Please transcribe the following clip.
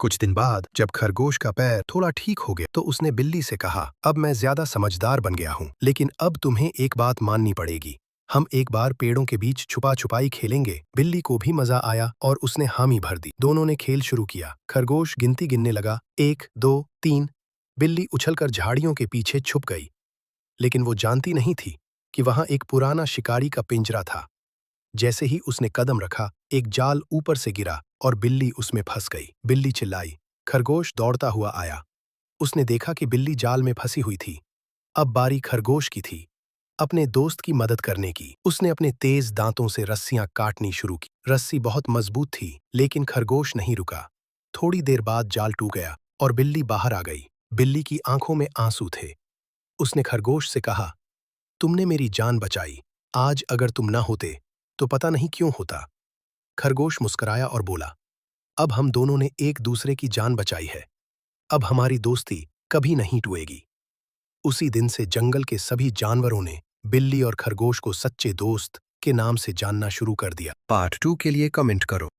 कुछ दिन बाद जब खरगोश का पैर थोड़ा ठीक हो गया तो उसने बिल्ली से कहा, अब मैं ज्यादा समझदार बन गया हूँ, लेकिन अब तुम्हें एक बात माननी पड़ेगी। हम एक बार पेड़ों के बीच छुपा छुपाई खेलेंगे। बिल्ली को भी मजा आया और उसने हामी भर दी। दोनों ने खेल शुरू किया। खरगोश गिनती गिनने लगा, 1, 2, 3। बिल्ली उछलकर झाड़ियों के पीछे छुप गई, लेकिन वो जानती नहीं थी कि वहां एक पुराना शिकारी का पिंजरा था। जैसे ही उसने कदम रखा, एक जाल ऊपर से गिरा और बिल्ली उसमें फंस गई। बिल्ली चिल्लाई। खरगोश दौड़ता हुआ आया। उसने देखा कि बिल्ली जाल में फंसी हुई थी। अब बारी खरगोश की थी अपने दोस्त की मदद करने की। उसने अपने तेज दांतों से रस्सियां काटनी शुरू की। रस्सी बहुत मजबूत थी, लेकिन खरगोश नहीं रुका। थोड़ी देर बाद जाल टूट गया और बिल्ली बाहर आ गई। बिल्ली की आंखों में आंसू थे। उसने खरगोश से कहा, तुमने मेरी जान बचाई। आज अगर तुम ना होते तो पता नहीं क्यों होता। खरगोश मुस्कुराया और बोला, अब हम दोनों ने एक दूसरे की जान बचाई है। अब हमारी दोस्ती कभी नहीं टूटेगी। उसी दिन से जंगल के सभी जानवरों ने बिल्ली और खरगोश को सच्चे दोस्त के नाम से जानना शुरू कर दिया। पार्ट 2 के लिए कमेंट करो।